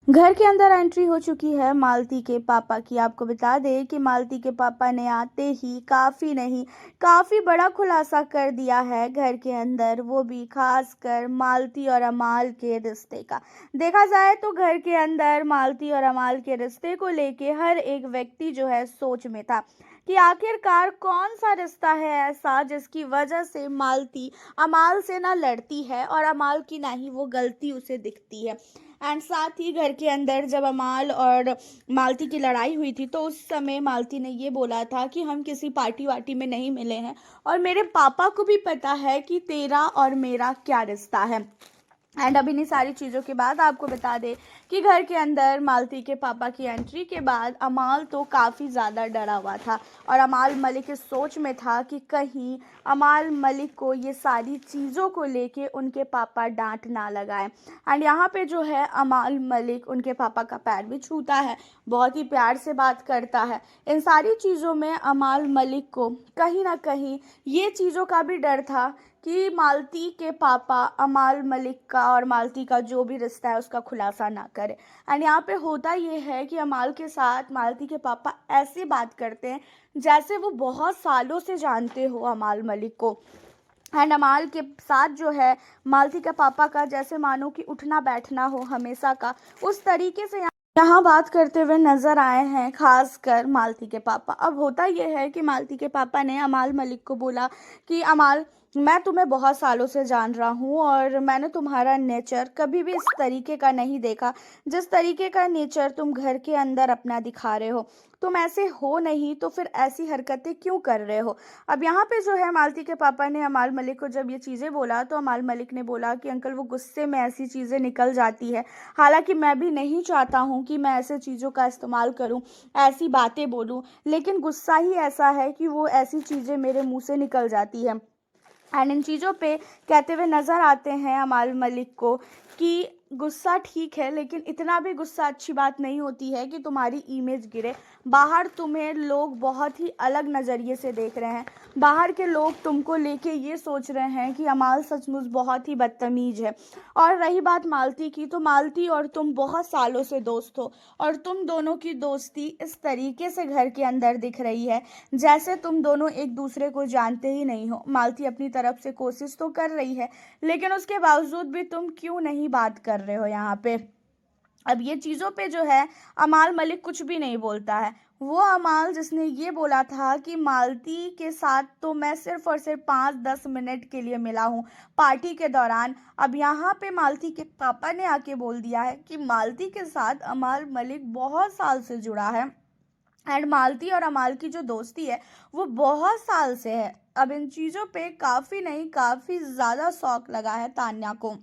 घर के अंदर एंट्री हो चुकी है मालती के पापा की। आपको बता दें कि मालती के पापा ने आते ही काफ़ी नहीं, काफ़ी बड़ा खुलासा कर दिया है घर के अंदर, वो भी खासकर मालती और अमाल के रिश्ते का। देखा जाए तो घर के अंदर मालती और अमाल के रिश्ते को लेके हर एक व्यक्ति जो है सोच में था कि आखिरकार कौन सा रिश्ता है ऐसा जिसकी वजह से मालती अमाल से ना लड़ती है और अमाल की ना ही वो गलती उसे दिखती है। एंड साथ ही घर के अंदर जब अमाल और मालती की लड़ाई हुई थी तो उस समय मालती ने ये बोला था कि हम किसी पार्टी वार्टी में नहीं मिले हैं और मेरे पापा को भी पता है कि तेरा और मेरा क्या रिश्ता है। एंड अब इन्हीं सारी चीज़ों के बाद आपको बता दें कि घर के अंदर मालती के पापा की एंट्री के बाद अमाल तो काफ़ी ज़्यादा डरा हुआ था और अमाल मलिक इस सोच में था कि कहीं अमाल मलिक को ये सारी चीज़ों को लेके उनके पापा डांट ना लगाएं। एंड यहाँ पे जो है अमाल मलिक उनके पापा का पैर भी छूता है, बहुत ही प्यार से बात करता है। इन सारी चीज़ों में अमाल मलिक को कहीं ना कहीं ये चीज़ों का भी डर था कि मालती के पापा अमाल मलिक का और मालती का जो भी रिश्ता है उसका खुलासा ना करे। एंड यहाँ पे होता ये है कि अमाल के साथ मालती के पापा ऐसे बात करते हैं जैसे वो बहुत सालों से जानते हो अमाल मलिक को। एंड अमाल के साथ जो है मालती के पापा का जैसे मानो कि उठना बैठना हो हमेशा का, उस तरीके से यहाँ बात करते हुए नजर आए हैं खासकर मालती के पापा। अब होता यह है कि मालती के पापा ने अमाल मलिक को बोला कि अमाल, मैं तुम्हें बहुत सालों से जान रहा हूँ और मैंने तुम्हारा नेचर कभी भी इस तरीके का नहीं देखा जिस तरीके का नेचर तुम घर के अंदर अपना दिखा रहे हो। तुम ऐसे हो नहीं तो फिर ऐसी हरकतें क्यों कर रहे हो। अब यहाँ पे जो है मालती के पापा ने अमाल मलिक को जब ये चीज़ें बोला तो अमाल मलिक ने बोला कि अंकल वो गुस्से में ऐसी चीज़ें निकल जाती है, हालांकि मैं भी नहीं चाहता हूँ कि मैं ऐसे चीज़ों का इस्तेमाल करूँ, ऐसी बातें बोलूँ, लेकिन गुस्सा ही ऐसा है कि वो ऐसी चीज़ें मेरे मुंह से निकल जाती है। एंड इन चीज़ों पे कहते हुए नज़र आते हैं अमाल मलिक को कि गुस्सा ठीक है लेकिन इतना भी गुस्सा अच्छी बात नहीं होती है कि तुम्हारी इमेज गिरे। बाहर तुम्हें लोग बहुत ही अलग नज़रिए से देख रहे हैं, बाहर के लोग तुमको लेके ये सोच रहे हैं कि अमाल सचमुच बहुत ही बदतमीज है। और रही बात मालती की, तो मालती और तुम बहुत सालों से दोस्त हो और तुम दोनों की दोस्ती इस तरीके से घर के अंदर दिख रही है जैसे तुम दोनों एक दूसरे को जानते ही नहीं हो। मालती अपनी तरफ से कोशिश तो कर रही है लेकिन उसके बावजूद भी तुम क्यों नहीं बात कर रहे हो यहाँ पे। अब ये चीज़ों पे जो है अमाल मलिक कुछ भी नहीं बोलता है। वो अमाल जिसने ये बोला था कि मालती के साथ तो मैं सिर्फ और सिर्फ 5-10 मिनट के लिए मिला हूँ पार्टी के दौरान, अब यहाँ पे मालती के पापा ने आके बोल दिया है कि मालती के साथ अमाल मलिक बहुत साल से जुड़ा है। एंड मालती और अमाल की जो दोस्ती है वो बहुत साल से है। अब इन चीज़ों पे काफ़ी नहीं काफ़ी ज़्यादा शौक लगा है तान्या को,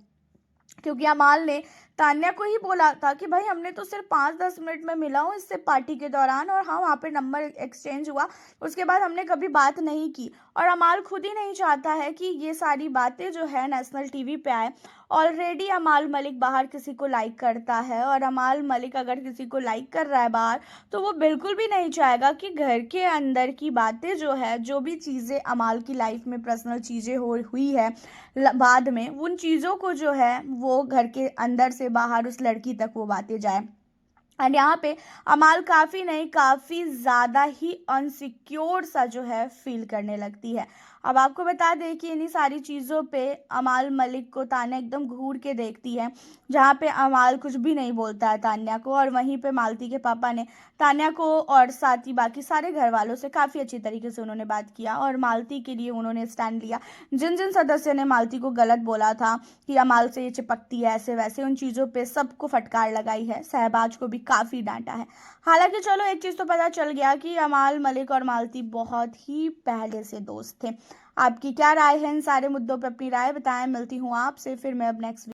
क्योंकि अमाल ने तान्या को ही बोला था कि भाई हमने तो सिर्फ 5-10 मिनट में मिला हूँ इससे पार्टी के दौरान और हाँ वहाँ पे नंबर एक्सचेंज हुआ, उसके बाद हमने कभी बात नहीं की। और अमाल खुद ही नहीं चाहता है कि ये सारी बातें जो है नेशनल टीवी पे आए। ऑलरेडी अमाल मलिक बाहर किसी को लाइक करता है और अमाल मलिक अगर किसी को लाइक कर रहा है बाहर तो वो बिल्कुल भी नहीं चाहेगा कि घर के अंदर की बातें जो है, जो भी चीज़ें अमाल की लाइफ में पर्सनल चीज़ें हुई है बाद में, उन चीज़ों को जो है वो घर के अंदर से बाहर उस लड़की तक वो बातें जाए। एंड यहाँ पे अमाल काफ़ी नहीं काफ़ी ज़्यादा ही अनसिक्योर सा जो है फील करने लगती है। अब आपको बता दें कि इन्हीं सारी चीज़ों पे अमाल मलिक को तान्या एकदम घूर के देखती है, जहाँ पे अमाल कुछ भी नहीं बोलता है तान्या को, और वहीं पे मालती के पापा ने तान्या को और साथ ही बाकी सारे घर वालों से काफ़ी अच्छी तरीके से उन्होंने बात किया और मालती के लिए उन्होंने स्टैंड लिया। जिन जिन सदस्य ने मालती को गलत बोला था कि अमाल से ये चिपकती है ऐसे वैसे, उन चीज़ों पे सबको फटकार लगाई है, शहबाज को भी काफ़ी डांटा है। हालांकि चलो एक चीज़ तो पता चल गया कि अमाल मलिक और मालती बहुत ही पहले से दोस्त थे। आपकी क्या राय है इन सारे मुद्दों पर, अपनी राय बताएं। मिलती हूँ आपसे फिर मैं अब नेक्स्ट